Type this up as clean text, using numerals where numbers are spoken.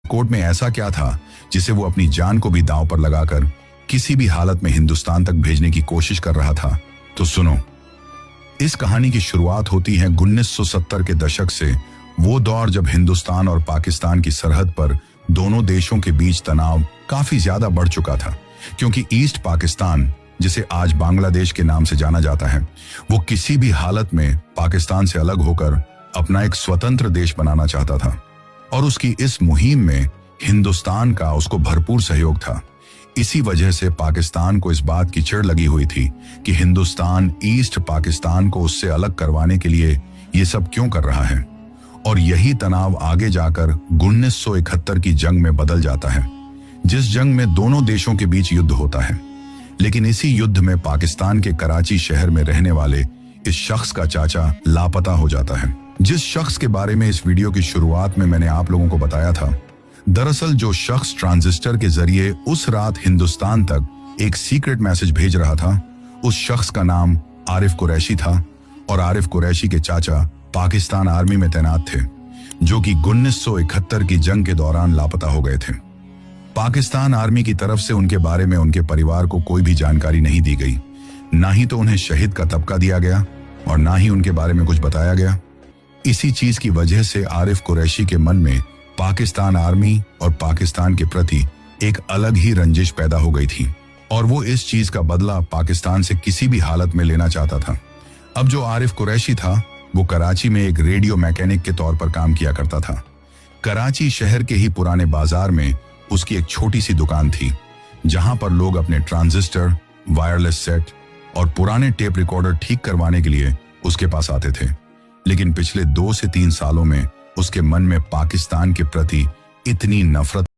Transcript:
Court में ऐसा क्या था जिसे वो अपनी जान को भी दांव पर लगाकर किसी भी हालत में हिंदुस्तान तक भेजने की कोशिश कर रहा था? तो सुनो, इस कहानी की शुरुआत होती है 1970 के दशक से। वो दौर जब हिंदुस्तान और पाकिस्तान की सरहद पर दोनों देशों के बीच तनाव काफी ज्यादा बढ़ चुका था, क्योंकि ईस्ट पाकिस्तान, जिसे आज बांग्लादेश के नाम से जाना जाता है, वो किसी भी हालत में पाकिस्तान से अलग होकर अपना एक स्वतंत्र देश बनाना चाहता था। और उसकी इस मुहिम में हिंदुस्तान का उसको भरपूर सहयोग था। इसी वजह से पाकिस्तान को इस बात की चिढ़ लगी हुई थी कि हिंदुस्तान ईस्ट पाकिस्तान को उससे अलग करवाने के लिए ये सब क्यों कर रहा है। और यही तनाव आगे जाकर 1971 की जंग में बदल जाता है, जिस जंग में दोनों देशों के बीच युद्ध होता है। लेकिन इसी युद्ध में पाकिस्तान के कराची शहर में रहने वाले इस शख्स का चाचा लापता हो जाता है, जिस शख्स के बारे में इस वीडियो की शुरुआत में मैंने आप लोगों को बताया था। दरअसल जो शख्स ट्रांजिस्टर के जरिए उस रात हिंदुस्तान तक एक सीक्रेट मैसेज भेज रहा था, उस शख्स का नाम आरिफ कुरैशी था। और आरिफ कुरैशी के चाचा पाकिस्तान आर्मी में तैनात थे, जो कि 1971 की जंग के दौरान लापता हो गए थे। पाकिस्तान आर्मी की तरफ से उनके बारे में उनके परिवार को कोई भी जानकारी नहीं दी गई, ना ही तो उन्हें शहीद का तबका दिया गया और ना ही उनके बारे में कुछ बताया गया। इसी चीज की वजह से आरिफ कुरैशी के मन में पाकिस्तान आर्मी और पाकिस्तान के प्रति एक अलग ही रंजिश पैदा हो गई थी, और वो इस चीज का बदला पाकिस्तान से किसी भी हालत में लेना चाहता था। अब जो आरिफ कुरैशी था, वो कराची में एक रेडियो मैकेनिक के तौर पर काम किया करता था। कराची शहर के ही पुराने बाजार में उसकी एक छोटी सी दुकान थी, जहां पर लोग अपने ट्रांजिस्टर, वायरलेस सेट और पुराने टेप रिकॉर्डर ठीक करवाने के लिए उसके पास आते थे। लेकिन पिछले 2 से 3 सालों में उसके मन में पाकिस्तान के प्रति इतनी नफरत